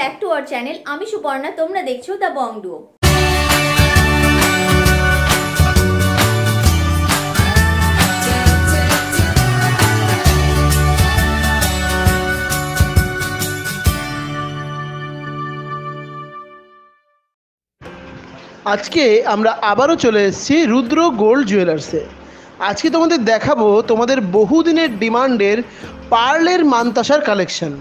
Back to our channel. আমি সুপর্ণা, তোমরা দেখছো দ্য বং ডুও। আজকে আমরা আবারও চলে এসেছি রুদ্র গোল্ড জুয়েলার্সে। আজকে তোমাদের দেখাবো তোমাদের বহুদিনের ডিমান্ডের পার্লের মানতাসার কালেকশন।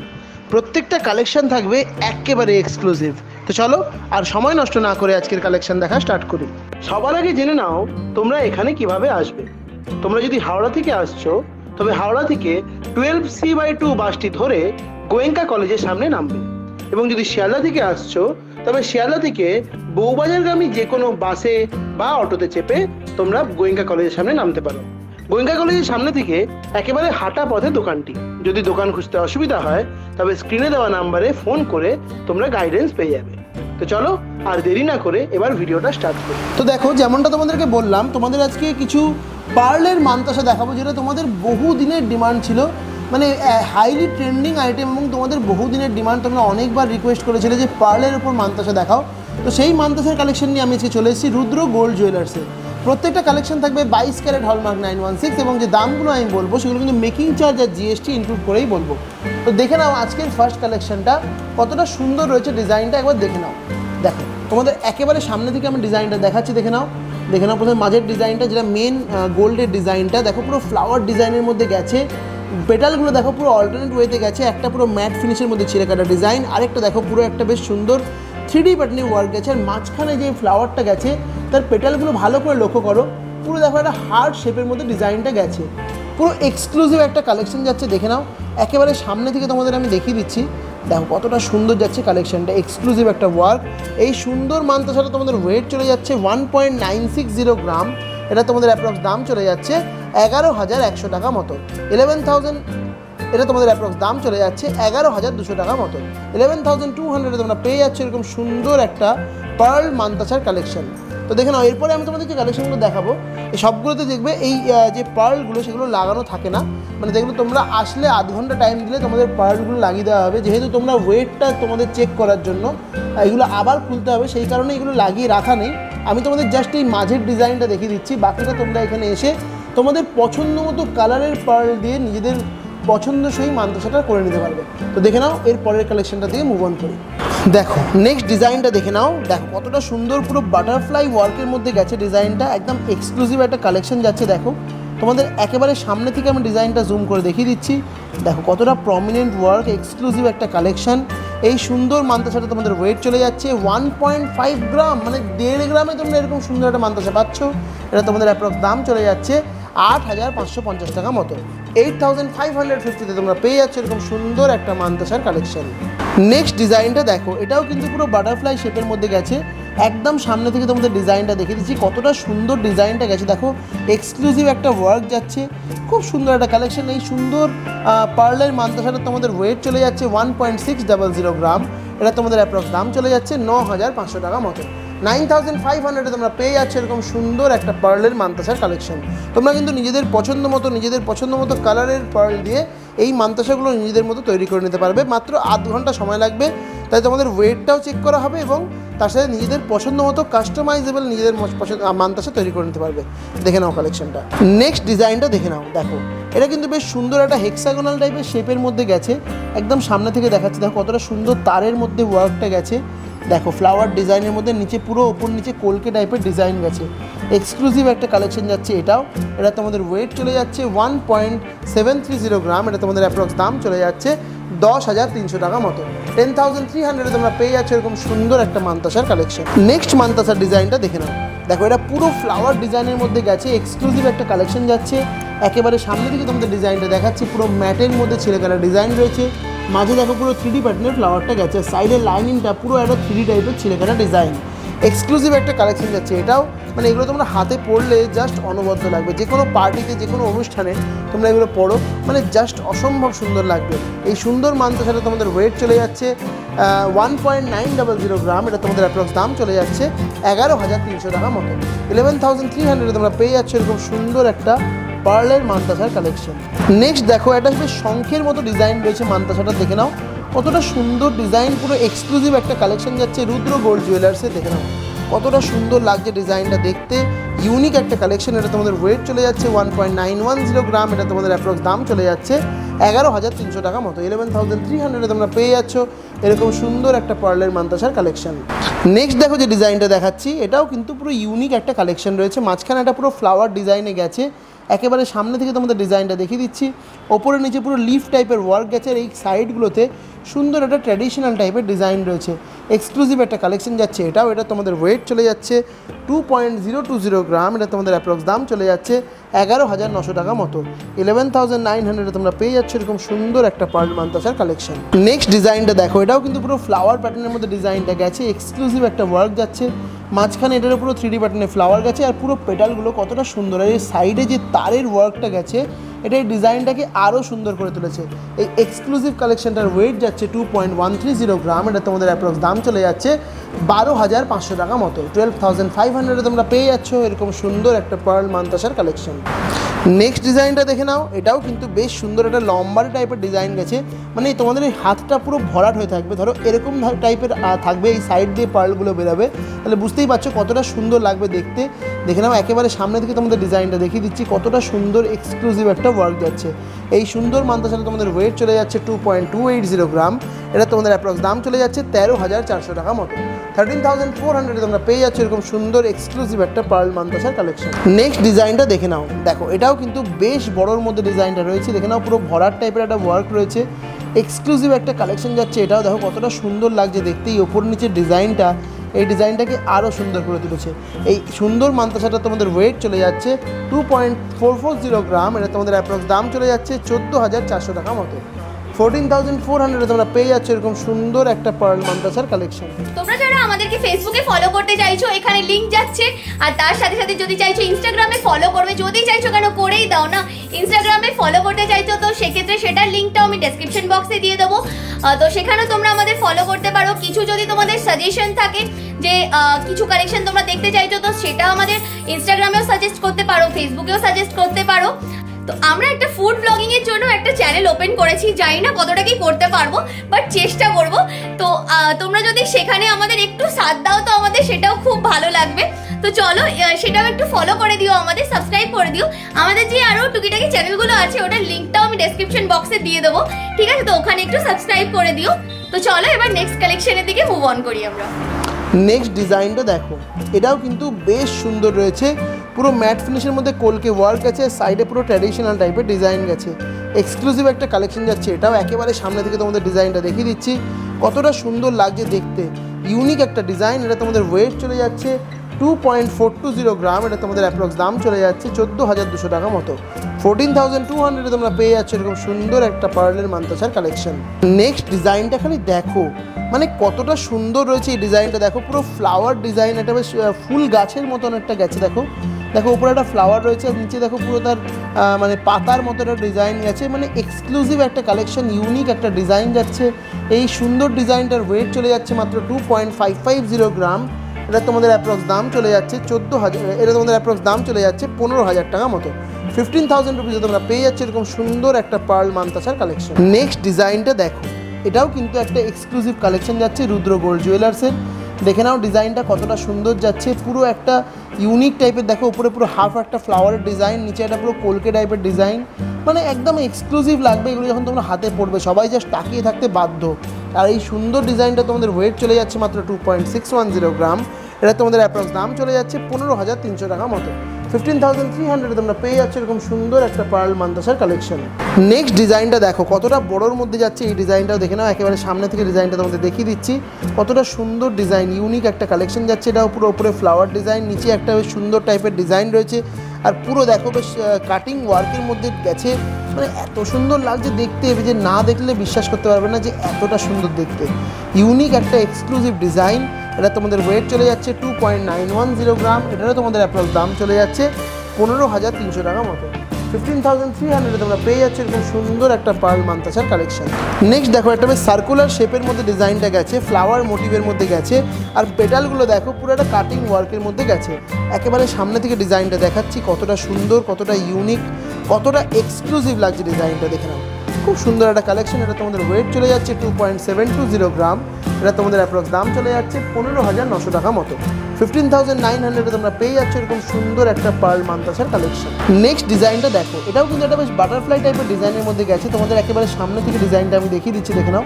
প্রত্যেকটা কালেকশন থাকবে একেবারে এক্সক্লুসিভ। তো চলো আর সময় নষ্ট না করে আজকের কালেকশন দেখা স্টার্ট করি। সবার আগে জেনে নাও তোমরা এখানে কিভাবে আসবে। তোমরা যদি হাওড়া থেকে আসছো তবে হাওড়া থেকে 12C/2 বাসটি ধরে গোয়েঙ্কা কলেজের সামনে নামবে, এবং যদি শিয়ালদা থেকে আসছো তবে শিয়ালদা থেকে বউবাজারগামী যে কোনো বাসে বা অটোতে চেপে তোমরা গোয়েঙ্কা কলেজের সামনে নামতে পারো। গোয়েঙ্কা কলেজের সামনে থেকে একেবারে হাঁটা পথে দোকানটি। যদি দোকান খুঁজতে অসুবিধা হয় তবে স্ক্রিনে দেওয়া নাম্বারে ফোন করে তোমরা গাইডেন্স পেয়ে যাবে। তো চলো আর দেরি না করে এবার ভিডিওটা স্টার্ট করি। তো দেখো, যেমনটা তোমাদেরকে বললাম, তোমাদের আজকে কিছু পার্লের মানতাসা দেখাবো, যেটা তোমাদের বহু দিনের ডিমান্ড ছিল, মানে হাইলি ট্রেন্ডিং আইটেম, এবং তোমাদের বহুদিনের ডিমান্ড। তোমরা অনেকবার রিকোয়েস্ট করেছিলে যে পার্লের উপর মানতাসা দেখাও। তো সেই মানতাসার কালেকশন নিয়ে আমি আজকে চলে এসেছি রুদ্র গোল্ড জুয়েলার্সে। প্রত্যেকটা কালেকশন থাকবে 22 ক্যারেট হলমার্ক 916, এবং যে দামগুলো আমি বলবো সেগুলো কিন্তু মেকিং চার্জ আর জিএসটি ইনক্লুড করেই বলবো। তো দেখে নাও আজকের ফার্স্ট কালেকশনটা কতটা সুন্দর রয়েছে, ডিজাইনটা একবার দেখে নাও। দেখো, তোমাদের একেবারে সামনে থেকে আমি ডিজাইনটা দেখাচ্ছি, দেখে নাও। প্রথমে মাঝের ডিজাইনটা, যেটা মেন গোল্ডের ডিজাইনটা, দেখো পুরো ফ্লাওয়ার ডিজাইনের মধ্যে গেছে। পেটালগুলো দেখো পুরো অল্টারনেট ওয়েতে গেছে, একটা পুরো ম্যাট ফিনিশের মধ্যে ছিঁড়ে কাটা ডিজাইন, আরেকটা দেখো পুরো একটা বেশ সুন্দর 3D প্যাটার্নের ওয়ার্ক গেছে। আর মাঝখানে যে ফ্লাওয়ারটা গেছে তার পেটালগুলো ভালো করে লক্ষ্য করো, পুরো দেখো একটা হার্ট শেপের মধ্যে ডিজাইনটা গেছে। পুরো এক্সক্লুসিভ একটা কালেকশন যাচ্ছে, দেখে নাও। একেবারে সামনে থেকে তোমাদের আমি দেখিয়ে দিচ্ছি, দেখো কতটা সুন্দর যাচ্ছে কালেকশনটা, এক্সক্লুসিভ একটা ওয়ার্ক। এই সুন্দর মানতাসাটা তোমাদের ওয়েট চলে যাচ্ছে 1.960 গ্রাম। এটা তোমাদের অ্যাপ্রক্স দাম চলে যাচ্ছে 11,100 টাকা মতো। 11,000 এটা তোমাদের অ্যাপ্রক্স দাম চলে যাচ্ছে 11,200 টাকা মতো। 11,200 তোমরা পেয়ে যাচ্ছ এরকম সুন্দর একটা পার্ল মানতাসার কালেকশন। তো দেখে নাও, এরপরে আমি তোমাদের যে কালেকশনগুলো দেখাবো এই সবগুলোতে দেখবে এই যে পার্লগুলো সেগুলো লাগানো থাকে না, মানে যেগুলো তোমরা আসলে আধ ঘন্টা টাইম দিলে তোমাদের পার্লগুলো লাগিয়ে দেওয়া হবে। যেহেতু তোমরা ওয়েটটা তোমাদের চেক করার জন্য এগুলো আবার খুলতে হবে, সেই কারণে এগুলো লাগিয়ে রাখা নেই। আমি তোমাদের জাস্ট এই মাঝের ডিজাইনটা দেখিয়ে দিচ্ছি, বাকিটা তোমরা এখানে এসে তোমাদের পছন্দ মতো কালারের পার্ল দিয়ে নিজেদের পছন্দসই মানতাসাটা করে নিতে পারবে। তো দেখে নাও এর পরের কালেকশনটা দিয়ে মুভ অন করি। দেখো নেক্সট ডিজাইনটা দেখে নাও, দেখো কতটা সুন্দর পুরো বাটারফ্লাই ওয়ার্কের মধ্যে গেছে ডিজাইনটা, একদম এক্সক্লুসিভ একটা কালেকশন যাচ্ছে। দেখো তোমাদের একেবারে সামনে থেকে আমি ডিজাইনটা জুম করে দেখিয়ে দিচ্ছি, দেখো কতটা প্রমিনেন্ট ওয়ার্ক, এক্সক্লুসিভ একটা কালেকশন। এই সুন্দর মানতাসাটা তোমাদের ওয়েট চলে যাচ্ছে 1.5 গ্রাম, মানে 1.5 গ্রামে তোমরা এরকম সুন্দর একটা মানতাসা পাচ্ছ। এটা তোমাদের অ্যাপ্রক্স দাম চলে যাচ্ছে 8,550 টাকা মতো। 8,550-তে তোমরা পেয়ে যাচ্ছ এরকম সুন্দর একটা মানতাসার কালেকশন। নেক্সট ডিজাইনটা দেখো, এটাও কিন্তু পুরো বাটারফ্লাই শেপের মধ্যে গেছে। একদম সামনে থেকে তোমাদের ডিজাইনটা দেখিয়ে দিচ্ছি, কতটা সুন্দর ডিজাইনটা গেছে। দেখো এক্সক্লুসিভ একটা ওয়ার্ক যাচ্ছে, খুব সুন্দর একটা কালেকশন। এই সুন্দর পার্লের মানতাসাটা তোমাদের ওয়েট চলে যাচ্ছে 1.600 গ্রাম। এটা তোমাদের অ্যাপ্রক্স দাম চলে যাচ্ছে 9,500 টাকা মতো। 9,500-এ তোমরা পেয়ে যাচ্ছ এরকম সুন্দর একটা পার্লের মানতাসার কালেকশন। তোমরা কিন্তু নিজেদের পছন্দ মতো কালারের পার্ল দিয়ে এই মানতাসাগুলো নিজেদের মতো তৈরি করে নিতে পারবে। মাত্র আধ ঘন্টা সময় লাগবে, তাই তোমাদের ওয়েটটাও চেক করা হবে এবং তার সাথে নিজেদের পছন্দ মতো কাস্টমাইজেবল নিজেদের মানতাসা তৈরি করে নিতে পারবে। দেখে নাও কালেকশনটা। নেক্সট ডিজাইনটা দেখে নাও, দেখো এটা কিন্তু বেশ সুন্দর একটা হেক্সাগোনাল টাইপের শেপের মধ্যে গেছে। একদম সামনে থেকে দেখাচ্ছে, দেখো কতটা সুন্দর তারের মধ্যে ওয়ার্কটা গেছে। দেখো ফ্লাওয়ার ডিজাইনের মধ্যে নিচে পুরো ওপর নিচে কলকে টাইপের ডিজাইন গেছে, এক্সক্লুসিভ একটা কালেকশন যাচ্ছে এটাও। এটা তোমাদের ওয়েট চলে যাচ্ছে 1.730 গ্রাম। এটা তোমাদের অ্যাপ্রক্স দাম চলে যাচ্ছে 10,300 টাকা মতো। 10,300-এ তোমরা পেয়ে যাচ্ছ এরকম সুন্দর একটা মানতাসার কালেকশন। নেক্সট মানতাসার ডিজাইনটা দেখে নাও, দেখো এটা পুরো ফ্লাওয়ার ডিজাইনের মধ্যে গেছে, এক্সক্লুসিভ একটা কালেকশন যাচ্ছে। একেবারে সামনে থেকে তোমাদের ডিজাইনটা দেখাচ্ছি, পুরো ম্যাটের মধ্যে ছেলে কাটা ডিজাইন রয়েছে। মাঝে দেখো পুরো 3D প্যাটার্নের ফ্লাওয়ারটা গেছে, সাইডের লাইনিংটা পুরো একটা 3D টাইপের ছেলে কাটা ডিজাইন। এক্সক্লুসিভ একটা কালেকশন যাচ্ছে এটাও, মানে এগুলো তোমরা হাতে পরলে জাস্ট অনবদ্য লাগবে। যে কোনো পার্টিতে যে কোনো অনুষ্ঠানে তোমরা এগুলো পরো, মানে জাস্ট অসম্ভব সুন্দর লাগবে। এই সুন্দর মানতাসাটা তোমাদের ওয়েট চলে যাচ্ছে 1.900 গ্রাম। এটা তোমাদের অ্যাপ্রক্স দাম চলে যাচ্ছে 11,300 টাকা মতো। 11,300-এ তোমরা পেয়ে যাচ্ছ এরকম সুন্দর একটা পার্লের মানতাসার কালেকশন। নেক্সট দেখো, এটা বেশ শঙ্খের মতো ডিজাইন রয়েছে মানতাসাটা, দেখে নাও কতটা সুন্দর ডিজাইন, পুরো এক্সক্লুসিভ একটা কালেকশন যাচ্ছে রুদ্র গোল্ড জুয়েলার্সে। দেখে নাও কতটা সুন্দর লাগছে ডিজাইনটা দেখতে, ইউনিক একটা কালেকশন। এটা তোমাদের ওয়েট চলে যাচ্ছে 1.910 গ্রাম, এটা তোমাদের অ্যাপ্রক্স দাম চলে যাচ্ছে 11,300 টাকা মতো। 11,300 তোমরা পেয়ে যাচ্ছ এরকম সুন্দর একটা পার্লের মান্তাসার কালেকশন। নেক্সট দেখো যে ডিজাইনটা দেখাচ্ছি, এটাও কিন্তু পুরো ইউনিক একটা কালেকশন রয়েছে। মাঝখানে এটা পুরো ফ্লাওয়ার ডিজাইনে গেছে, একেবারে সামনে থেকে তোমাদের ডিজাইনটা দেখিয়ে দিচ্ছি। ওপরে নিচে পুরো লিফ টাইপের ওয়ার্ক গেছে, আর এই সাইডগুলোতে সুন্দর একটা ট্র্যাডিশনাল টাইপের ডিজাইন রয়েছে। এক্সক্লুসিভ একটা কালেকশন যাচ্ছে এটাও। এটা তোমাদের ওয়েট চলে যাচ্ছে 2.020 গ্রাম, এটা তোমাদের অ্যাপ্রক্স দাম চলে যাচ্ছে 11,900 টাকা মতো। 11,900 তোমরা পেয়ে যাচ্ছ এরকম সুন্দর একটা পার্ল মান্তাসার কালেকশন। নেক্সট ডিজাইনটা দেখো, এটাও কিন্তু পুরো ফ্লাওয়ার প্যাটার্নের মধ্যে ডিজাইনটা গেছে, এক্সক্লুসিভ একটা ওয়ার্ক যাচ্ছে। মাঝখানে এটার পুরো 3D প্যাটার্নে ফ্লাওয়ার গেছে, আর পুরো পেটালগুলো কতটা সুন্দর, আর এই সাইডে যে তারের ওয়ার্কটা গেছে এটা এই ডিজাইনটাকে আরও সুন্দর করে তুলেছে। এই এক্সক্লুসিভ কালেকশনটার ওয়েট যাচ্ছে 2.130 গ্রাম, এটা তোমাদের অ্যাপ্রক্স দাম চলে যাচ্ছে 12,500 টাকা মতো। 12,500 তোমরা পেয়ে যাচ্ছ এরকম সুন্দর একটা পার্ল মান্তাসার কালেকশন। নেক্সট ডিজাইনটা দেখে নাও, এটাও কিন্তু বেশ সুন্দর একটা লম্বা টাইপের ডিজাইন গেছে, মানে তোমাদের এই হাতটা পুরো ভরাট হয়ে থাকবে, ধরো এরকম টাইপের থাকবে, এই সাইড দিয়ে পার্লগুলো বেরোবে, তাহলে বুঝতেই পারছো কতটা সুন্দর লাগবে দেখতে। দেখে নাও একেবারে সামনে থেকে তোমাদের ডিজাইনটা দেখিয়ে দিচ্ছি, কতটা সুন্দর এক্সক্লুসিভ একটা ওয়ার্ক যাচ্ছে। এই সুন্দর মান্তাসাটা তোমাদের ওয়েট চলে যাচ্ছে 2.280 গ্রাম, এটা তোমাদের অ্যাপ্রক্স দাম চলে যাচ্ছে 13,400 টাকা মতো। 13,400 তোমরা পেয়ে যাচ্ছ এরকম সুন্দর এক্সক্লুসিভ একটা পার্ল মান্তাসার কালেকশন। নেক্সট ডিজাইনটা দেখে নাও, দেখো এটাও কিন্তু বেশ বড়োর মধ্যে ডিজাইনটা রয়েছে। দেখে নাও পুরো ভরাট টাইপের একটা ওয়ার্ক রয়েছে, এক্সক্লুসিভ একটা কালেকশন যাচ্ছে এটাও। দেখো কতটা সুন্দর লাগছে দেখতে, এই ওপর নিচের ডিজাইনটা, এই ডিজাইনটাকে আরও সুন্দর করে তুলেছে। এই সুন্দর মান্তাসাটা তোমাদের ওয়েট চলে যাচ্ছে 2.440 গ্রাম, এটা তোমাদের অ্যাপ্রক্স দাম চলে যাচ্ছে 14,400 টাকা মতো। 14,400 তোমরা পেয়ে যাচ্ছ এরকম সুন্দর একটা পার্ল মান্তাসার কালেকশন। তোমরা যারা আমাদেরকে ফেসবুকে ফলো করতে চাইছো, এখানে লিংক যাচ্ছে, আর তার সাথে সাথে যদি চাইছো ইনস্টাগ্রামে ফলো করবে, যদি চাইছো কেন করেই দাও না, ইনস্টাগ্রামে ফলো করতে চাইছো তো সেক্ষেত্রে সেটার লিঙ্কটাও আমি ডেসক্রিপশন বক্সে দিয়ে দেবো, তো সেখানেও তোমরা আমাদের ফলো করতে পারো। কিছু যদি তোমাদের সাজেশন থাকে যে কিছু কালেকশন তোমরা দেখতে চাইছো তো সেটা আমাদের ইনস্টাগ্রামেও সাজেস্ট করতে পারো, ফেসবুকেও সাজেস্ট করতে পারো। তো আমরা একটা ফুড ব্লগিং এর জন্য একটা চ্যানেল ওপেন করেছি, জানি না কতটা কি করতে পারবো, বাট চেষ্টা করব। তো তোমরা যদি সেখানে আমাদের একটু সাথ দাও তো আমাদের সেটাও খুব ভালো লাগবে। তো চলো সেটাও একটু ফলো করে দিও, আমাদের সাবস্ক্রাইব করে দিও। আমাদের যে আরো টুকিটাকি চ্যানেলগুলো আছে ওটার লিঙ্কটাও আমি ডেসক্রিপশন বক্সে দিয়ে দেবো, ঠিক আছে? তো ওখানে একটু সাবস্ক্রাইব করে দিও। তো চলো এবার নেক্সট কালেকশনের দিকে মুভ অন করি আমরা। নেক্সট ডিজাইনটা দেখো, এটাও কিন্তু বেশ সুন্দর রয়েছে, পুরো ম্যাট ফিনিশের মধ্যে কলকে ওয়ার্ক আছে, সাইডে পুরো ট্র্যাডিশনাল টাইপের ডিজাইন গেছে, এক্সক্লুসিভ একটা কালেকশন যাচ্ছে এটাও। একেবারে সামনে থেকে তোমাদের ডিজাইনটা দেখিয়ে দিচ্ছি, কতটা সুন্দর লাগছে দেখতে, ইউনিক একটা ডিজাইন। এটা তোমাদের ওয়েট চলে যাচ্ছে 2.420 গ্রাম, এটা তোমাদের অ্যাপ্রক্স দাম চলে যাচ্ছে 14,200 টাকা মতো। 14,200 তোমরা পেয়ে যাচ্ছ এরকম সুন্দর একটা পার্লের মান্তাসার কালেকশন। নেক্সট ডিজাইনটা খালি দেখো, মানে কতটা সুন্দর রয়েছে এই ডিজাইনটা। দেখো পুরো ফ্লাওয়ার ডিজাইন, একটা বেশ ফুল গাছের মতন একটা গেছে। দেখো দেখো উপরে একটা ফ্লাওয়ার রয়েছে, আর নিচে দেখো পুরো তার মানে পাতার মতো একটা ডিজাইন গেছে, মানে এক্সক্লুসিভ একটা কালেকশন, ইউনিক একটা ডিজাইন যাচ্ছে। এই সুন্দর ডিজাইনটার ওয়েট চলে যাচ্ছে মাত্র 2.550 গ্রাম, এটা তোমাদের অ্যাপ্রক্স দাম চলে যাচ্ছে 14,000, এটা তোমাদের অ্যাপ্রক্স দাম চলে যাচ্ছে 15,000 টাকা মতো। 15,000 রুপিসে তোমরা পেয়ে যাচ্ছে এরকম সুন্দর একটা পার্ল মান্তাসার কালেকশন। নেক্সট ডিজাইনটা দেখো, এটাও কিন্তু একটা এক্সক্লুসিভ কালেকশন যাচ্ছে রুদ্র গোল্ড জুয়েলার্সের। দেখে নাও ডিজাইনটা কতটা সুন্দর যাচ্ছে, পুরো একটা ইউনিক টাইপের। দেখো উপরে পুরো হাফ একটা ফ্লাওয়ারের ডিজাইন, নিচে একটা পুরো কলকে টাইপের ডিজাইন, মানে একদম এক্সক্লুসিভ লাগবে এগুলো যখন তোমরা হাতে পড়বে, সবাই জাস্ট তাকিয়ে থাকতে বাধ্য। আর এই সুন্দর ডিজাইনটা তোমাদের ওয়েট চলে যাচ্ছে মাত্র 2.610 গ্রাম, এটা তোমাদের অ্যাপ্রক্স দাম চলে যাচ্ছে 15,300 টাকা মতো। 15,300 তোমরা পেয়ে যাচ্ছে এরকম সুন্দর একটা পার্ল মান্তাসার কালেকশন। নেক্সট ডিজাইনটা দেখো কতটা বড়োর মধ্যে যাচ্ছে, এই ডিজাইনটাও দেখে নাও, একেবারে সামনে থেকে ডিজাইনটা তোমাদের দেখিয়ে দিচ্ছি, কতটা সুন্দর ডিজাইন, ইউনিক একটা কালেকশন যাচ্ছে। এটাও পুরো উপরে ফ্লাওয়ার ডিজাইন, নিচে একটা বেশ সুন্দর টাইপের ডিজাইন রয়েছে, আর পুরো দেখো বেশ কাটিং ওয়ার্কের মধ্যে গেছে, মানে এত সুন্দর লাগছে দেখতে যে না দেখলে বিশ্বাস করতে পারবে না যে এতটা সুন্দর দেখতে, ইউনিক একটা এক্সক্লুসিভ ডিজাইন। এটা তোমাদের ওয়েট চলে যাচ্ছে 2.910 গ্রাম, এটারও তোমাদের অ্যাপ্রক্স দাম চলে যাচ্ছে 15,300 টাকা মতো। 15,300 তোমরা পেয়ে যাচ্ছে এরকম সুন্দর একটা পার্ল মান্তাসার কালেকশন। নেক্সট দেখো একটা বেশ সার্কুলার শেপের মধ্যে ডিজাইনটা গেছে, ফ্লাওয়ার মোটিভের মধ্যে গেছে, আর পেটালগুলো দেখো পুরো একটা কাটিং ওয়ার্কের মধ্যে গেছে। একেবারে সামনে থেকে ডিজাইনটা দেখাচ্ছি, কতটা সুন্দর, কতটা ইউনিক, কতটা এক্সক্লুসিভ লাগছে ডিজাইনটা, দেখে নাও। খুব সুন্দর একটা কালেকশন। এটা তোমাদের ওয়েট চলে যাচ্ছে 2.720 গ্রাম। এটা তোমাদের অ্যাপ্রক্স দাম চলে যাচ্ছে 15,900 টাকা মতো। 15,900 তোমরা পেয়ে যাচ্ছ এরকম সুন্দর একটা পার্ল মান্তাসার কালেকশন। নেক্সট ডিজাইনটা দেখো, এটাও কিন্তু একটা বেশ বাটারফ্লাই টাইপের ডিজাইনের মধ্যে গেছে। তোমাদের একেবারে সামনে থেকে ডিজাইনটা আমি দেখিয়ে দিচ্ছি, দেখে নাও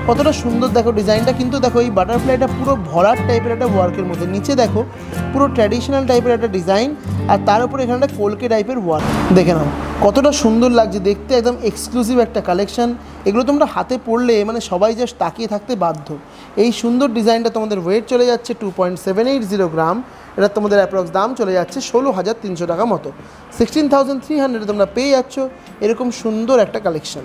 কতটা সুন্দর। দেখো ডিজাইনটা কিন্তু দেখো এই বাটারফ্লাইটা পুরো ভরাট টাইপের একটা ওয়ার্কের মধ্যে, নিচে দেখো পুরো ট্র্যাডিশনাল টাইপের একটা ডিজাইন, আর তার উপরে এখানে একটা কলকে টাইপের ওয়ার্ক। দেখে নাও কতটা সুন্দর লাগছে দেখতে, একদম এক্সক্লুসিভ একটা কালেকশন। এগুলো তোমরা হাতে পড়লে মানে সবাই জাস্ট তাকিয়ে থাকতে বাধ্য। এই সুন্দর ডিজাইনটা তোমাদের ওয়েট চলে যাচ্ছে 2.780 গ্রাম। এটা তোমাদের অ্যাপ্রক্স দাম চলে যাচ্ছে 16,300 টাকা মতো। 16,300 তোমরা পেয়ে যাচ্ছ এরকম সুন্দর একটা কালেকশন।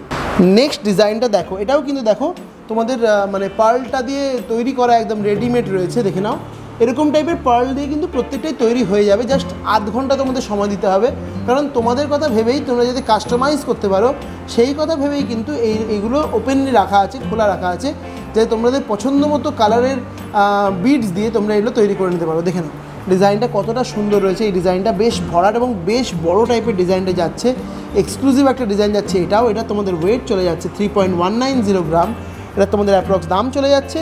নেক্সট ডিজাইনটা দেখো, এটাও কিন্তু দেখো তোমাদের মানে পার্লটা দিয়ে তৈরি করা, একদম রেডিমেড রয়েছে। দেখে নাও এরকম টাইপের পার্ল দিয়ে কিন্তু প্রত্যেকটাই তৈরি হয়ে যাবে, জাস্ট আধ ঘন্টা তোমাদের সময় দিতে হবে। কারণ তোমাদের কথা ভেবেই তোমরা যদি কাস্টমাইজ করতে পারো সেই কথা ভেবেই কিন্তু এইগুলো ওপেনলি রাখা আছে, খোলা রাখা আছে, যে তোমাদের পছন্দ মতো কালারের বিডস দিয়ে তোমরা এগুলো তৈরি করে নিতে পারো। দেখে নাও ডিজাইনটা কতটা সুন্দর রয়েছে। এই ডিজাইনটা বেশ ভরাট এবং বেশ বড় টাইপের ডিজাইনটা যাচ্ছে, এক্সক্লুসিভ একটা ডিজাইন যাচ্ছে এটাও। এটা তোমাদের ওয়েট চলে যাচ্ছে 3.190 গ্রাম। এটা তোমাদের অ্যাপ্রক্স দাম চলে যাচ্ছে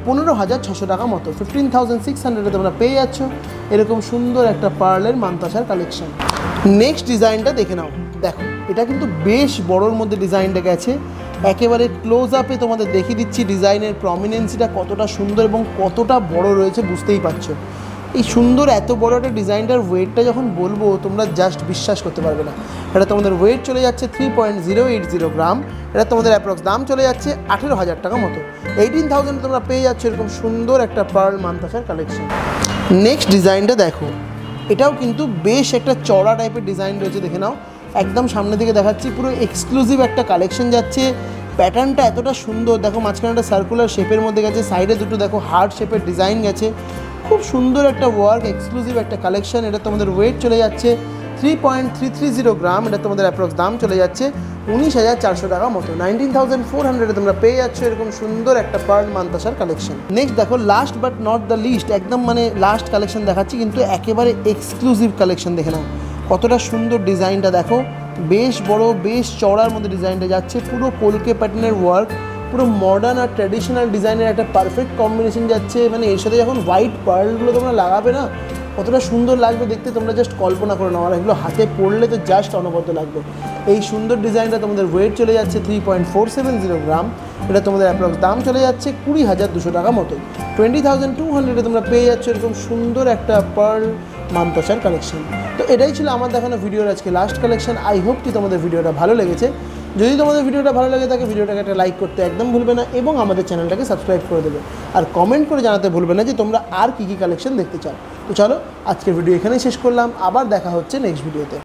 15,600 টাকা মতো। 15,600 তোমরা পেয়ে যাচ্ছ এরকম সুন্দর একটা পার্লের মান্তাসার কালেকশন। নেক্সট ডিজাইনটা দেখে নাও, দেখো এটা কিন্তু বেশ বড়োর মধ্যে ডিজাইনটা গেছে। একেবারে ক্লোজ আপে তোমাদের দেখিয়ে দিচ্ছি ডিজাইনের প্রমিনেন্সিটা কতটা সুন্দর এবং কতটা বড় রয়েছে, বুঝতেই পারছো। এই সুন্দর এত বড় একটা ডিজাইনটার ওয়েটটা যখন বলবো তোমরা জাস্ট বিশ্বাস করতে পারবে না। এটা তোমাদের ওয়েট চলে যাচ্ছে 3.080 গ্রাম। এটা তোমাদের অ্যাপ্রক্স দাম চলে যাচ্ছে 18,000 টাকা মতো। 18,000 তোমরা পেয়ে যাচ্ছ এরকম সুন্দর একটা পার্ল মান্তাসার কালেকশন। নেক্সট ডিজাইনটা দেখো, এটাও কিন্তু বেশ একটা চড়া টাইপের ডিজাইন রয়েছে। দেখে নাও একদম সামনে থেকে দেখাচ্ছি, পুরো এক্সক্লুসিভ একটা কালেকশন যাচ্ছে। প্যাটার্নটা এতটা সুন্দর, দেখো মাঝখানে একটা সার্কুলার শেপের মধ্যে গেছে, সাইডে দুটো দেখো হার্ট শেপের ডিজাইন গেছে। খুব সুন্দর একটা ওয়ার্ক, এক্সক্লুসিভ একটা কালেকশন। এটা তোমাদের ওয়েট চলে যাচ্ছে 3.330 গ্রাম। এটা তোমাদের অ্যাপ্রক্স দাম চলে যাচ্ছে 19,400 টাকা মতো। 19,400 তোমরা পেয়ে যাচ্ছ এরকম সুন্দর একটা পার্ল মান্তাসার কালেকশন। নেক্সট দেখো, last but not the least, একদম মানে লাস্ট কালেকশন দেখাচ্ছি, কিন্তু একেবারে এক্সক্লুসিভ কালেকশন। দেখে নাও কতটা সুন্দর ডিজাইনটা, দেখো বেশ বড় বেশ চড়ার মধ্যে ডিজাইনটা যাচ্ছে, পুরো কলকে প্যাটার্নের ওয়ার্ক, পুরো মডার্ন আর ট্র্যাডিশনাল ডিজাইনের একটা পারফেক্ট কম্বিনেশন যাচ্ছে। মানে এর সাথে যখন হোয়াইট পার্লগুলো তোমরা লাগাবে না, কতটা সুন্দর লাগবে দেখতে তোমরা জাস্ট কল্পনা করে নাও। আর এগুলো হাতে পড়লে তো জাস্ট অনবদ্য লাগবে। এই সুন্দর ডিজাইনটা তোমাদের ওয়েট চলে যাচ্ছে 3.470 গ্রাম। এটা তোমাদের অ্যাপ্রক্স দাম চলে যাচ্ছে 20,200 টাকা মতো। 20,200 তোমরা পেয়ে যাচ্ছ এরকম সুন্দর একটা পার্ল মান্তাসার কালেকশন। তো এটাই ছিল আমার দেখানো ভিডিওর আজকে লাস্ট কালেকশন। আই হোপ কি তোমাদের ভিডিওটা ভালো লেগেছে। যদি তোমাদের ভিডিওটা ভালো লেগে থাকে ভিডিওটাকে একটা লাইক করতে একদম ভুলবে না এবং আমাদের চ্যানেলটাকে সাবস্ক্রাইব করে দেবে। আর কমেন্ট করে জানাতে ভুলবে না যে তোমরা আর কী কী কালেকশন দেখতে চাও। তো চলো আজকের ভিডিও এখানেই শেষ করলাম, আবার দেখা হচ্ছে নেক্সট ভিডিওতে।